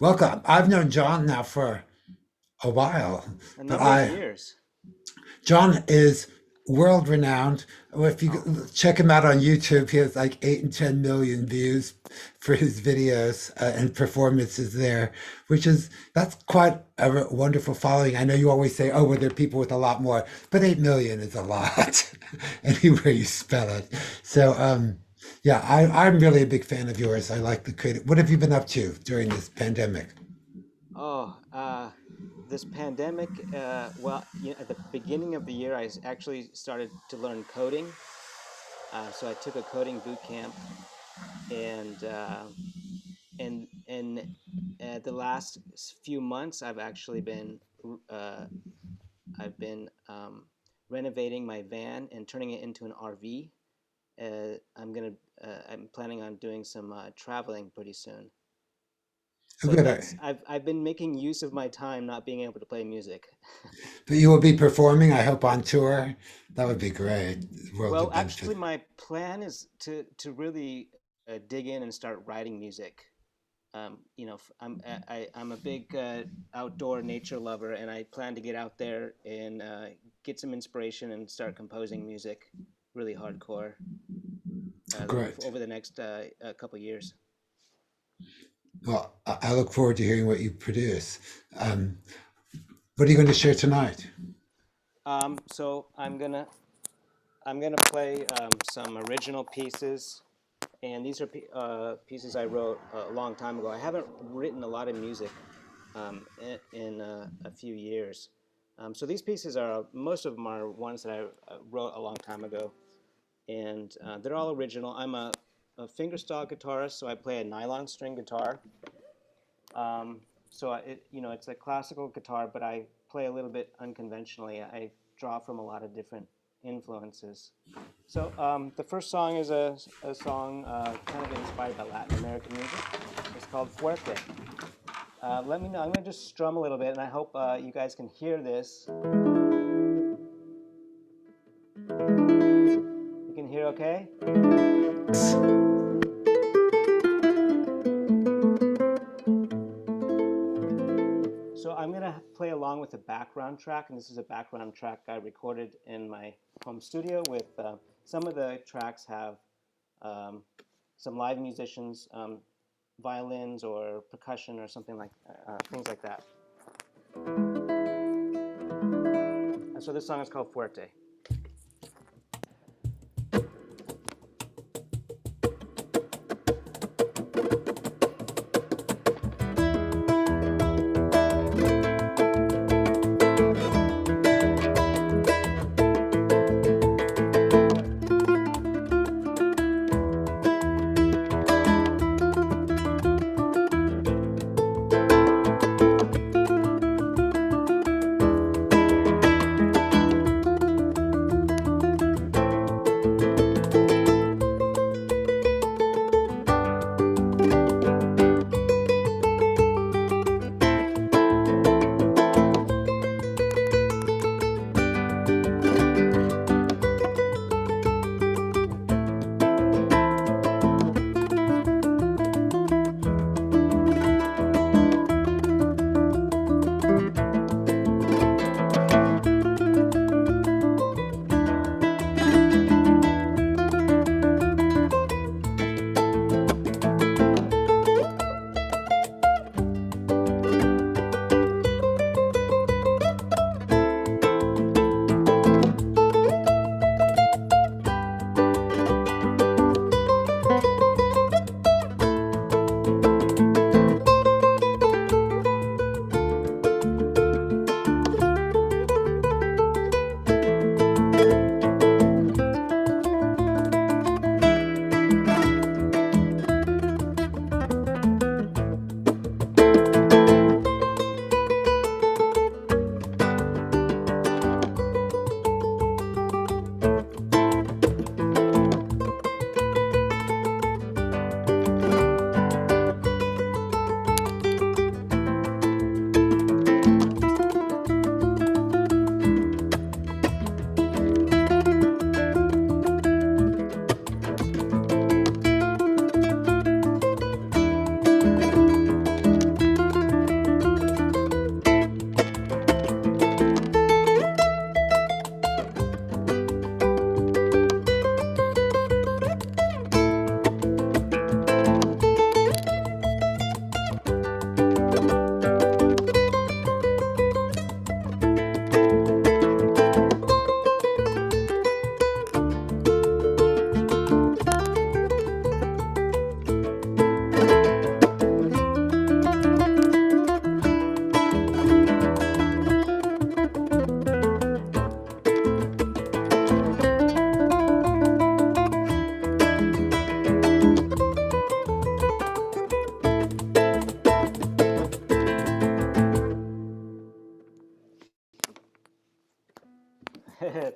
Welcome. I've known John now for a while, A but number of I years. John is world renowned. Well, if you Oh, check him out on YouTube, he has like 8 and 10 million views for his videos and performances there, which is that's quite a wonderful following. I know you always say, "Oh, well, there are people with a lot more," but 8 million is a lot anywhere you spell it. So, yeah, I'm really a big fan of yours. I like the creative. What have you been up to during this pandemic? oh, this pandemic. Well, at the beginning of the year, actually started to learn coding. So I took a coding boot camp, and the last few months, uh, I've been renovating my van and turning it into an RV. I'm planning on doing some traveling pretty soon. Oh, So good. I've been making use of my time not being able to play music. But you will be performing, I hope, on tour. That would be great. World Well, event for. actually, my plan is to really dig in and start writing music. I'm a big outdoor nature lover, and I plan to get out there and get some inspiration and start composing music, really hardcore, Great. over the next couple years. Well, I look forward to hearing what you produce. Um, what are you going to share tonight? So I'm gonna play some original pieces, and these are pieces I wrote a long time ago. I haven't written a lot of music in a few years. So these pieces are most of them are ones that I wrote a long time ago, and they're all original. I'm a fingerstyle guitarist, so I play a nylon string guitar. It's a classical guitar, but I play a little bit unconventionally. I draw from a lot of different influences. So the first song is a song kind of inspired by Latin American music. It's called Fuerte. Let me know. I'm going to just strum a little bit, and I hope you guys can hear this. You can hear okay? So I'm going to play along with a background track, and this is a background track I recorded in my home studio with some of the tracks have um, some live musicians, violins or percussion or something like things like that. And so this song is called Fuerte.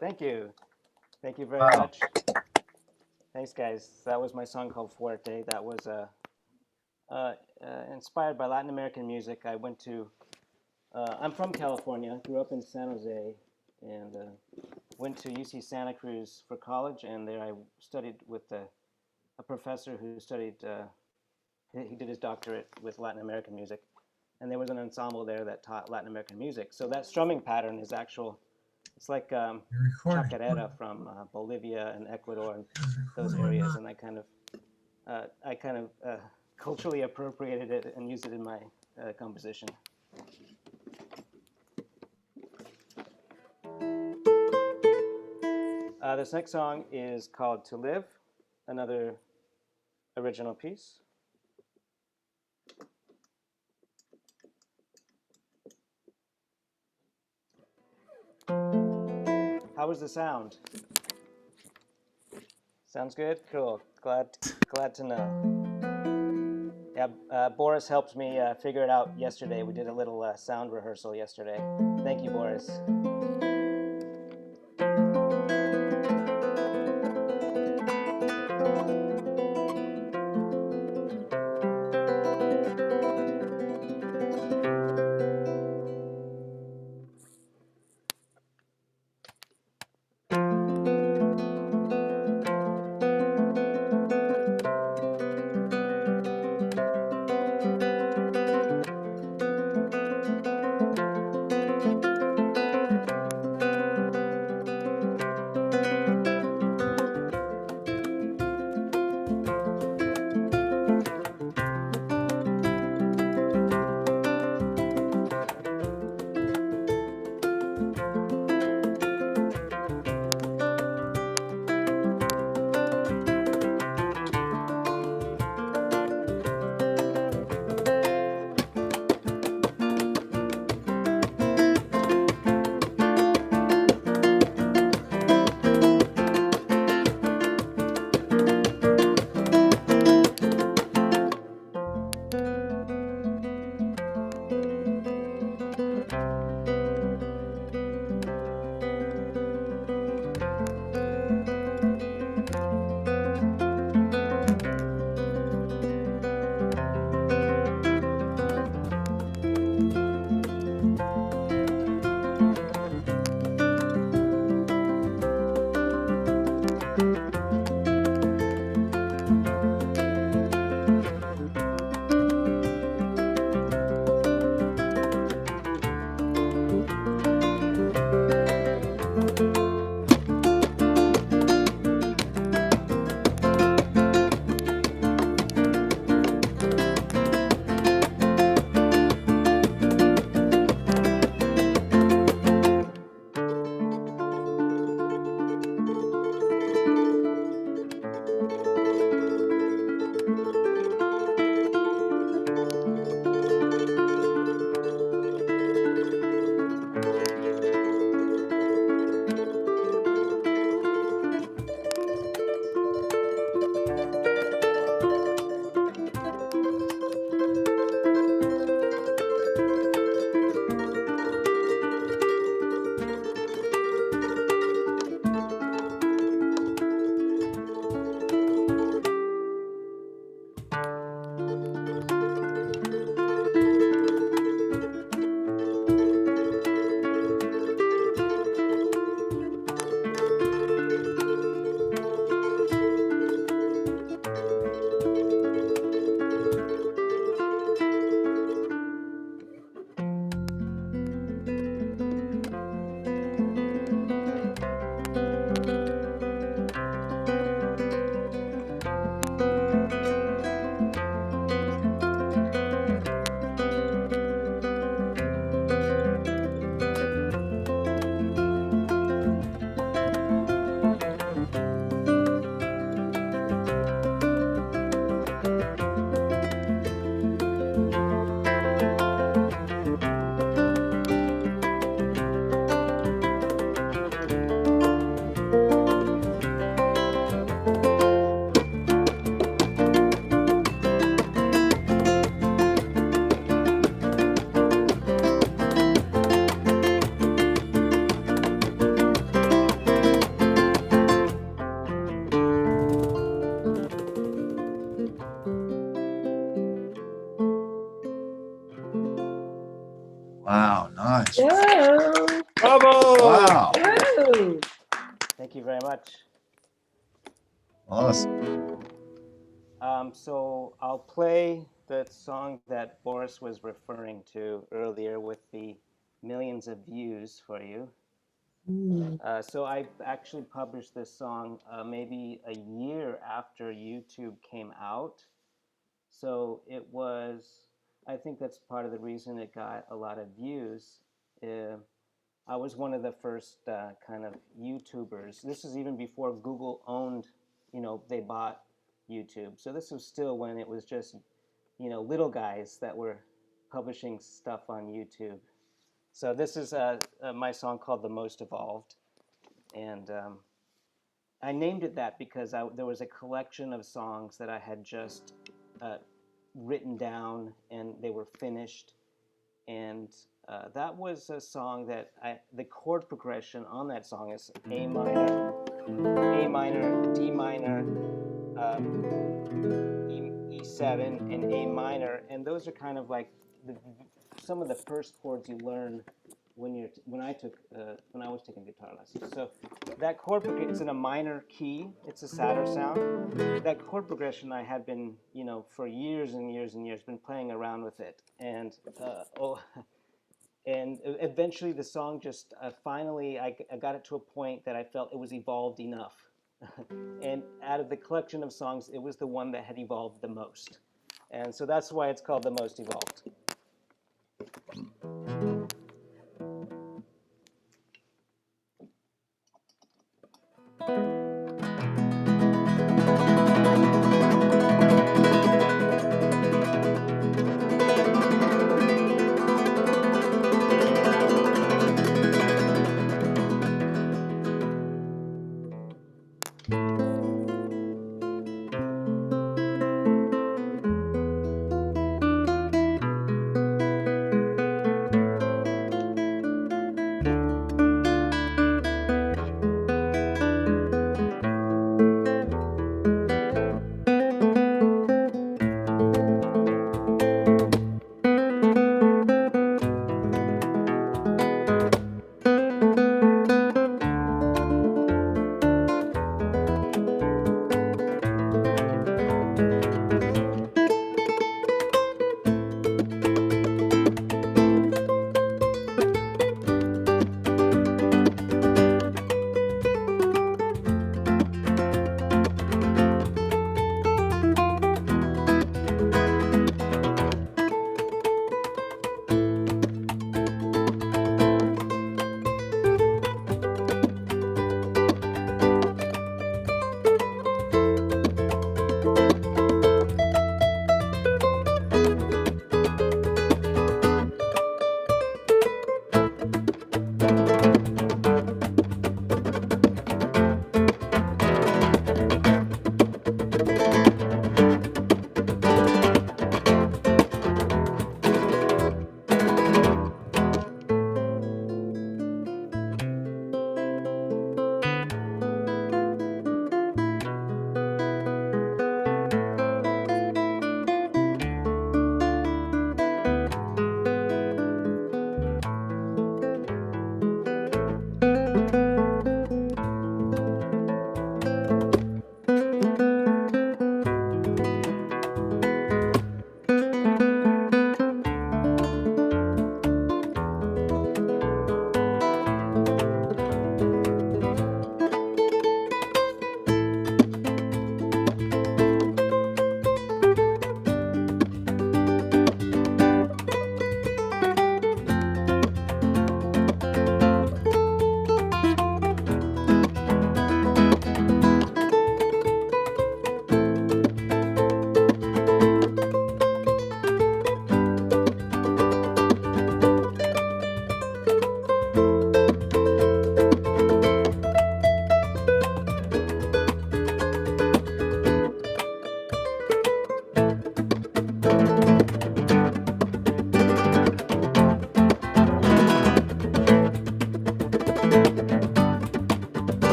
Thank you. Thank you very Wow. much. Thanks, guys. That was my song called Fuerte. That was uh, inspired by Latin American music. I'm from California, grew up in San Jose, and went to UC Santa Cruz for college, and there I studied with a professor who studied, he did his doctorate with Latin American music. And there was an ensemble there that taught Latin American music. So that strumming pattern is actual, it's like You're recording. chacarera from Bolivia and Ecuador and those areas. And I kind of culturally appropriated it and used it in my composition. This next song is called To Live, another original piece. How was the sound? Sounds good? Cool. Glad to know. Yeah, Boris helped me figure it out yesterday. We did a little sound rehearsal yesterday. Thank you, Boris. Thank you very much. Awesome. So I'll play the song that Boris was referring to earlier with the millions of views for you. So I actually published this song maybe a year after YouTube came out. So it was, I think that's part of the reason it got a lot of views. I was one of the first kind of YouTubers. This is even before Google owned, they bought YouTube. So this was still when it was just, little guys that were publishing stuff on YouTube. So this is my song called The Most Evolved. And I named it that because there was a collection of songs that I had just written down and they were finished. And that was a song that the chord progression on that song is A minor, D minor, E7, and A minor. And those are kind of like some of the first chords you learn when I was taking guitar lessons. So that chord progression, it's in a minor key. It's a sadder sound. That chord progression I had been, for years and years and years, been playing around with it, and and eventually the song just finally I got it to a point that I felt it was evolved enough. And out of the collection of songs, it was the one that had evolved the most. And so that's why it's called The Most Evolved.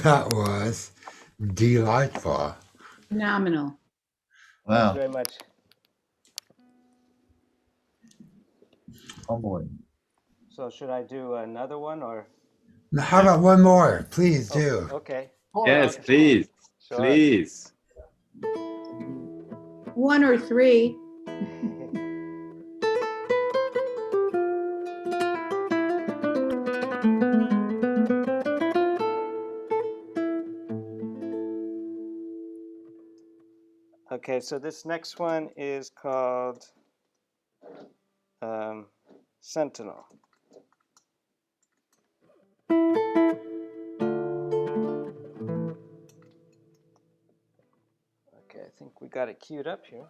That was delightful. Phenomenal. Thanks Wow. very much. Humbling. So should I do another one or? Now, how about one more? Please do. Okay. Yes, please. Sure. Please. 1 or 3. Okay, so this next one is called Sentinel. Okay, I think we got it queued up here.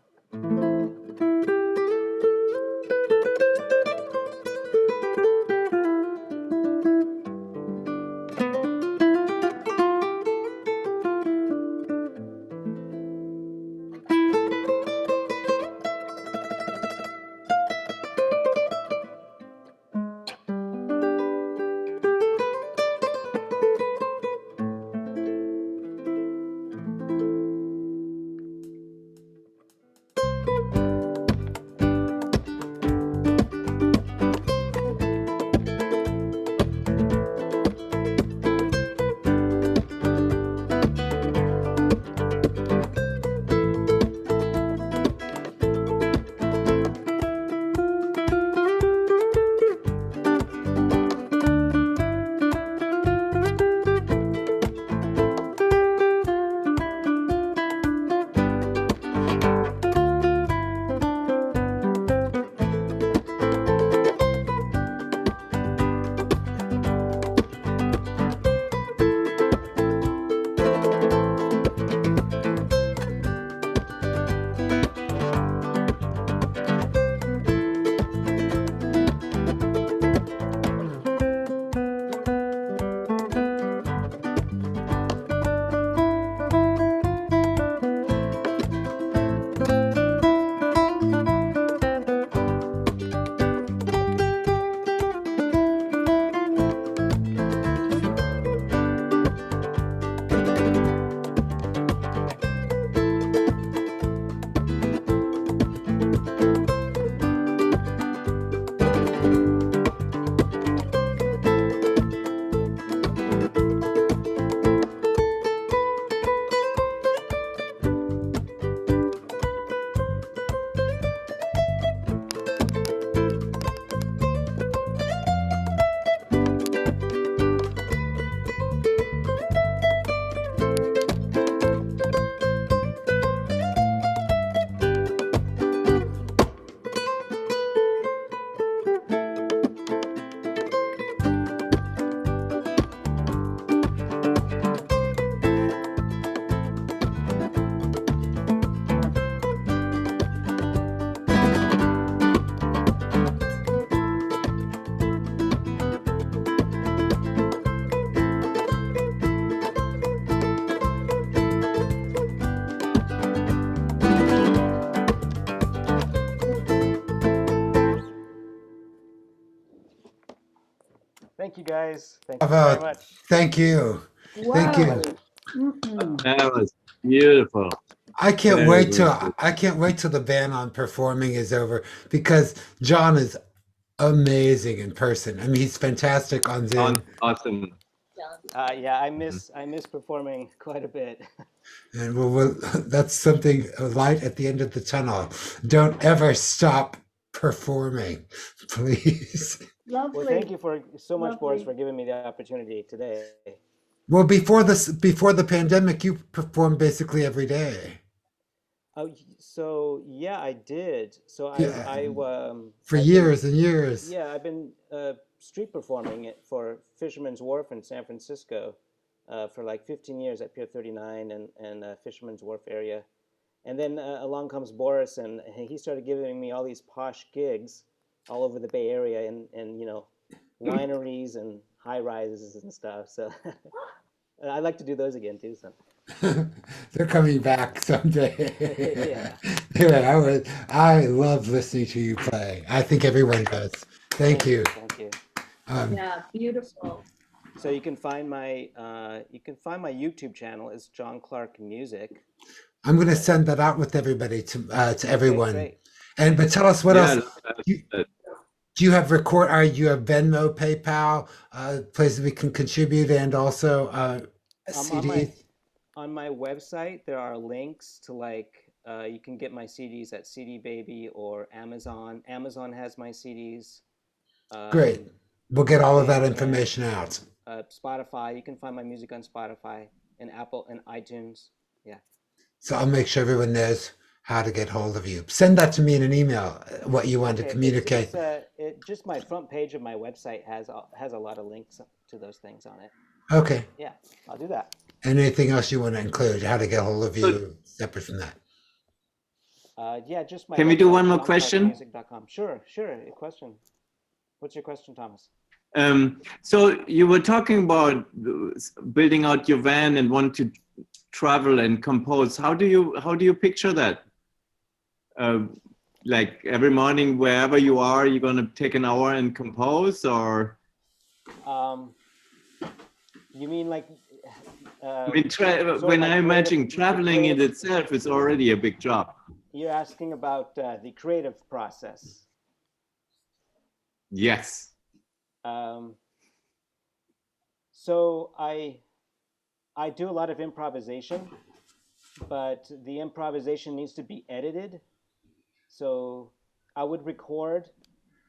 Thank you guys. Thank you very much. Thank you. Thank you. Mm-mm. That was beautiful. I can't Very, wait very till good. I can't wait till the ban on performing is over because John is amazing in person. I mean, he's fantastic on Zoom, Awesome. Yeah, I miss performing quite a bit. and that's something a light at the end of the tunnel. Don't ever stop performing, please. Lovely. Well, thank you for so much, Boris, Lovely. for giving me the opportunity today. Well, before the pandemic, you performed basically every day. Oh, so yeah, I did. So Yeah, for I've years been, and years. yeah, I've been street performing it for Fisherman's Wharf in San Francisco for like 15 years at Pier 39 and Fisherman's Wharf area. And then along comes Boris, and he started giving me all these posh gigs all over the Bay Area and wineries and high rises and stuff. So I'd like to do those again too. So They're coming back someday. yeah. Yeah, I love listening to you play. I think everyone does. Thank you. Thank you. Um, Yeah, beautiful. So you can find my YouTube channel is John Clarke Music. I'm going to send that out with everybody to Okay, everyone. great. But tell us what Yeah, else. Do you have you have Venmo, PayPal, places we can contribute, and also CDs? On my website, there are links to like you can get my CDs at CD Baby or Amazon. Amazon has my CDs. Great. We'll get all of that and information out. Spotify. You can find my music on Spotify and Apple and iTunes. Yeah. So I'll make sure everyone knows how to get hold of you. Send that to me in an email, what you want to communicate. Just my front page of my website has a lot of links to those things on it. Okay. Yeah, I'll do that. And anything else you want to include, how to get hold of you separate from that? Yeah, just my Can we do website, one more question? johnclarkemusic.com. Sure. A question. What's your question, Thomas? So you were talking about building out your van and want to travel and compose. How do you picture that? Like every morning, wherever you are, you're going to take an hour and compose, or? You mean like? I mean, when I imagine traveling in itself is already a big job. You're asking about the creative process. Yes. So I do a lot of improvisation, but the improvisation needs to be edited. So I would record.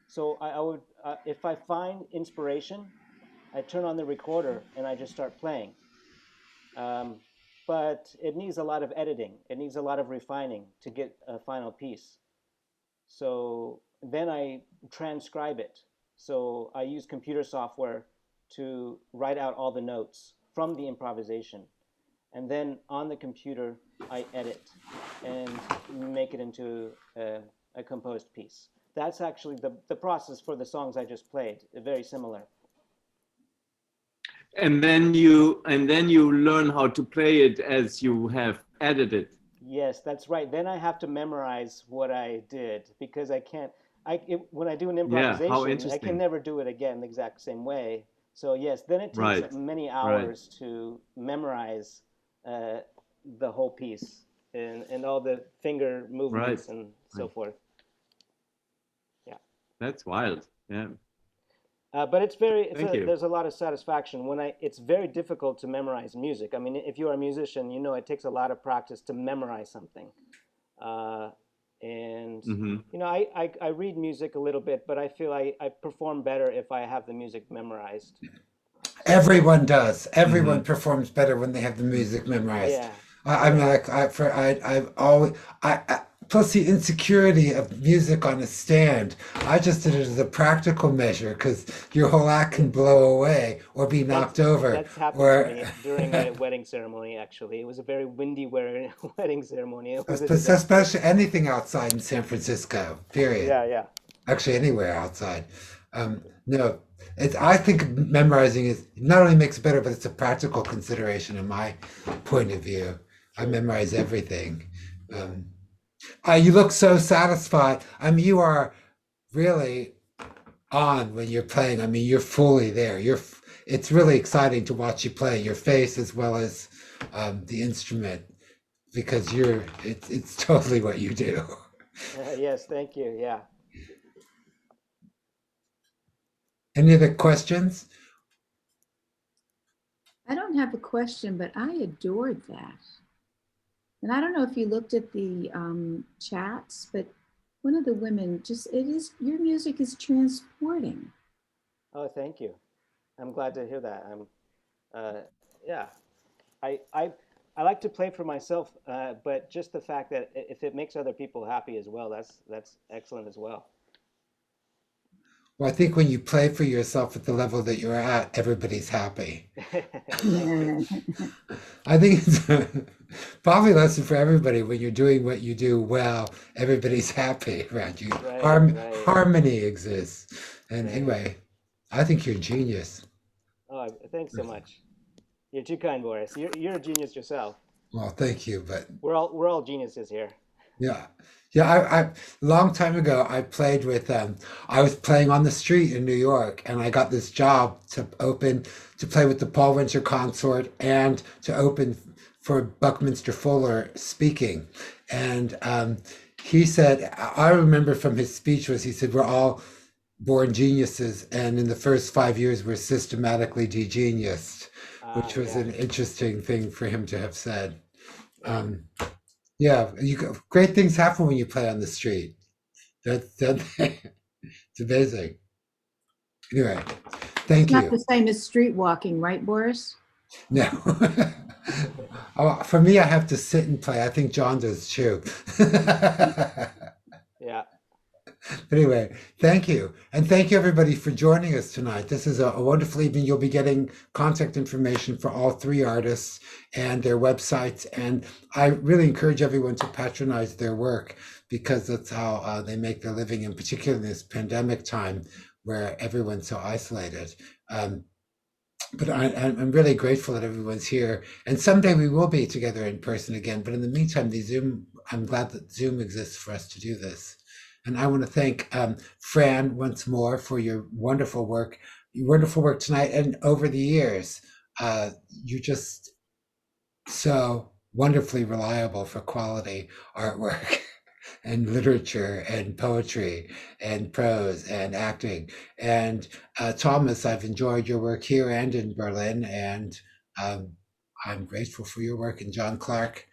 So I would, if I find inspiration, I turn on the recorder and I just start playing. But it needs a lot of editing. It needs a lot of refining to get a final piece. So then I transcribe it. So I use computer software to write out all the notes from the improvisation. And then on the computer, I edit and make it into a composed piece. That's actually the process for the songs I just played, very similar. And then you learn how to play it as you have edited. Yes, that's right. Then I have to memorize what I did because I can't. When I do an improvisation, I can never do it again the exact same way. So yes, then it takes many hours to memorize the whole piece and all the finger movements and so forth. Yeah, that's wild. Yeah. But it's there's a lot of satisfaction it's very difficult to memorize music. I mean, if you're a musician, you know it takes a lot of practice to memorize something. You know, I read music a little bit, but I feel I perform better if I have the music memorized. Everyone does. Everyone performs better when they have the music memorized. Yeah. I'm like, I've always, plus the insecurity of music on a stand. I just did it as a practical measure because your whole act can blow away or be knocked over. That's happened to me during a wedding ceremony, actually. It was a very windy wedding ceremony. Especially anything outside in San Francisco, period. Yeah. Actually, anywhere outside. No, I think memorizing is not only makes it better, but it's a practical consideration in my point of view. I memorize everything. You look so satisfied. I mean, you are really on when you're playing. I mean, you're fully there. It's really exciting to watch you play, your face as well as the instrument, because it's totally what you do. Yes, thank you. Yeah. Any other questions? I don't have a question, but I adored that. And I don't know if you looked at the chats, but one of the women your music is transporting. Oh, thank you. I'm glad to hear that. Yeah. I like to play for myself, but just the fact that if it makes other people happy as well, that's excellent as well. Well, I think when you play for yourself at the level that you're at, everybody's happy. I think it's probably a lesson for everybody. When you're doing what you do well, everybody's happy around you. Right. Harmony exists. And anyway, I think you're a genius. Oh, thanks so much. You're too kind, Boris. You're a genius yourself. Well, thank you, but we're all geniuses here. Yeah. Yeah, I long time ago I played with I was playing on the street in New York and I got this job to play with the Paul Winter Consort and to open for Buckminster Fuller speaking. And he said I remember from his speech was he said we're all born geniuses and in the first 5 years we're systematically degeniused, which was Yeah, an interesting thing for him to have said. yeah. Um, yeah, great things happen when you play on the street. That it's amazing. Anyway, It's thank not you. the same as street walking, right, Boris? No, oh, for me, I have to sit and play. I think John does too. Yeah. Anyway, thank you. And thank you everybody for joining us tonight. This is a wonderful evening. You'll be getting contact information for all three artists and their websites. And I really encourage everyone to patronize their work because that's how they make their living, in particular in this pandemic time where everyone's so isolated. But I'm really grateful that everyone's here. And someday we will be together in person again. But in the meantime, I'm glad that Zoom exists for us to do this. And I want to thank Fran once more for your wonderful work tonight and over the years. You're just so wonderfully reliable for quality artwork and literature and poetry and prose and acting. And Thomas, I've enjoyed your work here and in Berlin, and I'm grateful for your work. And John Clarke,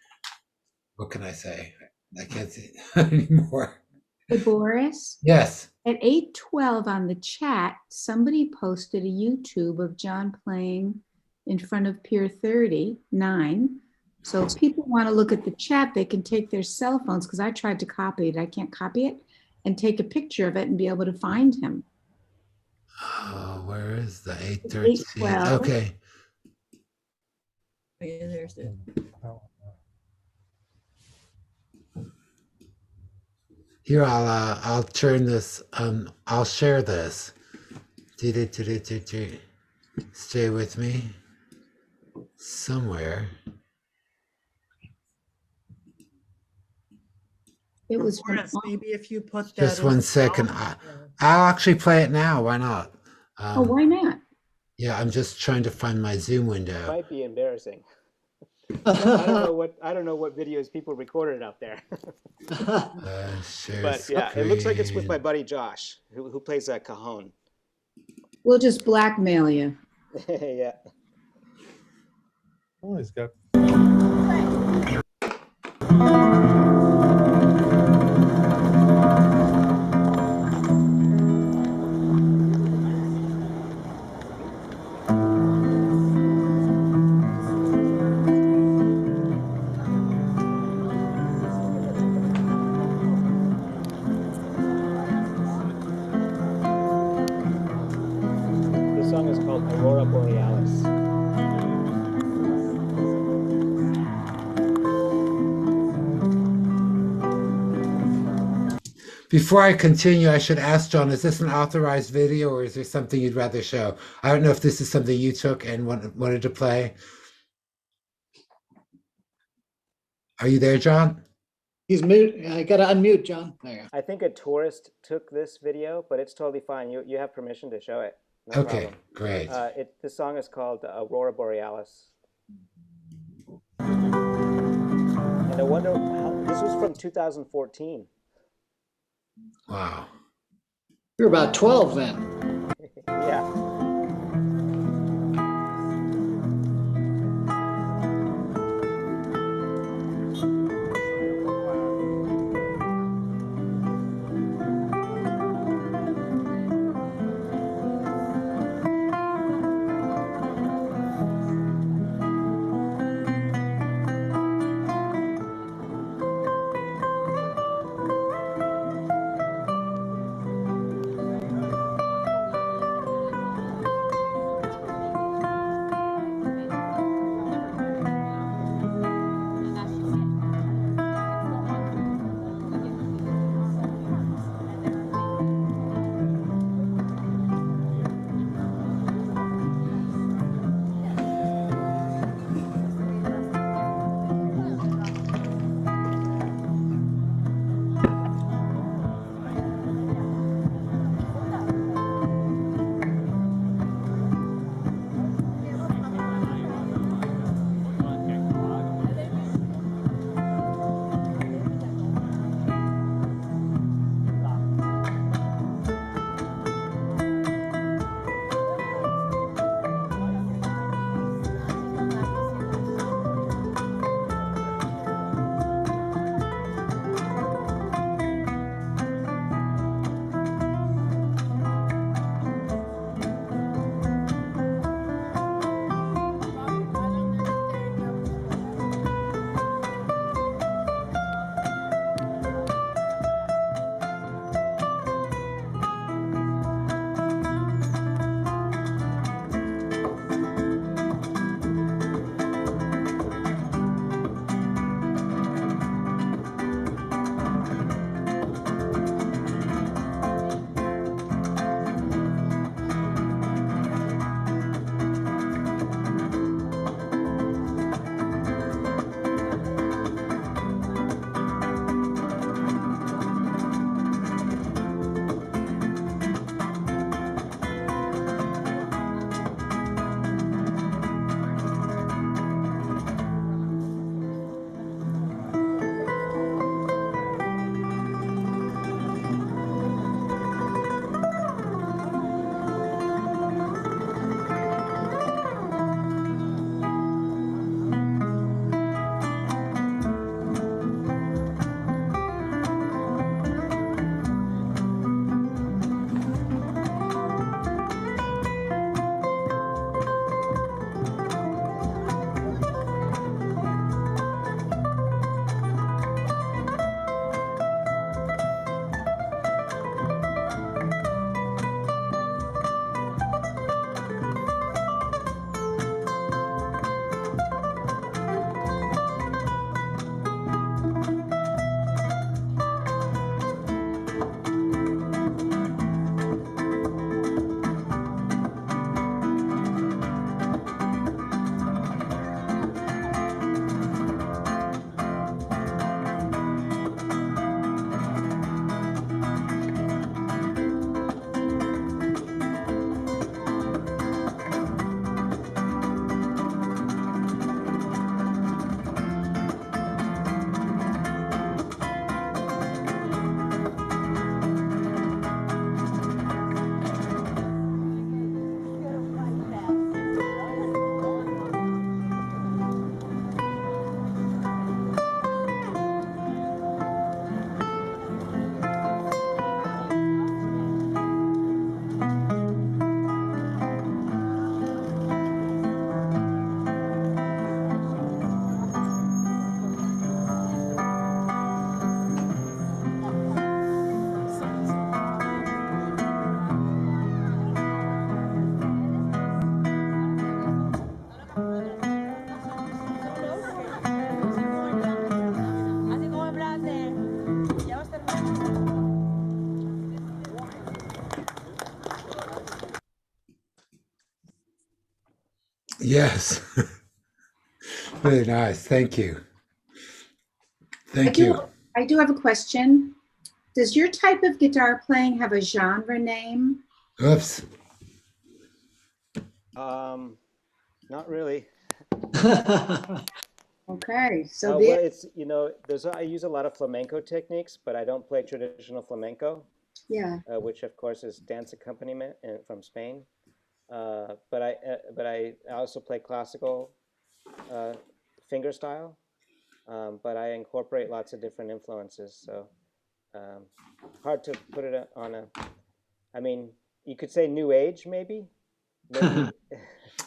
what can I say? I can't say anymore. Hey, Boris, Yes. at 8:12 on the chat, somebody posted a YouTube of John playing in front of Pier 39. So if people want to look at the chat, they can take their cell phones, because I tried to copy it. I can't copy it, and take a picture of it and be able to find him. Oh, where is the 8:13? 8:12. Okay. Yeah, there's it. Here, I'll turn this. I'll share this. Stay with me. Somewhere. It was from, Boris, maybe if you put that. Just in one the second. column, I'll actually play it now. Why not? oh, why not? Yeah, I'm just trying to find my Zoom window. Might be embarrassing. I don't know what videos people recorded out there. Share But yeah, it looks like it's with my screen. buddy Josh, who plays a cajon. We'll just blackmail you. Yeah. Oh, he's got. This song is called Aurora Borealis. Before I continue, I should ask John, is this an authorized video or is there something you'd rather show? I don't know if this is something you took and wanted to play. Are you there, John? He's mute. I gotta unmute, John. There. I think a tourist took this video, but it's totally fine. You have permission to show it. No Okay, problem. great. The song is called Aurora Borealis. And I wonder how, this was from 2014. Wow. You're about 12 then. Yeah. Yes. Really nice. Thank you. I Thank do, you. I do have a question. Does your type of guitar playing have a genre name? Oops. Not really. Okay, so Well, there, it's, I use a lot of flamenco techniques, but I don't play traditional flamenco, yeah. which of course is dance accompaniment from Spain. But I also play classical uh, finger style, but I incorporate lots of different influences. So um, hard to put it on a. I mean, you could say new age, maybe. Maybe.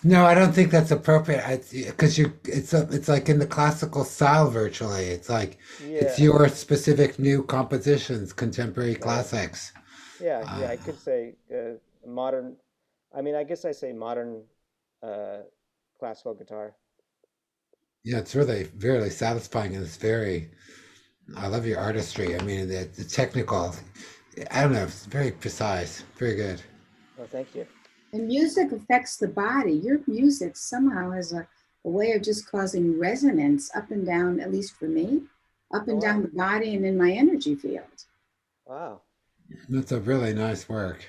No, I don't think that's appropriate. Because it's like in the classical style virtually. It's like it's Yeah. your specific new compositions, contemporary Right. classics. Yeah. Uh, Yeah. I could say modern. I mean, I guess I say modern uh, classical guitar. yeah, it's really satisfying, and it's very. I love your artistry. I mean, the technical. I don't know. It's very precise. Very good. Oh, thank you. And music affects the body. Your music somehow has a way of just causing resonance up and down, at least for me, up Oh, and wow. down the body and in my energy field. Wow. That's a really nice work.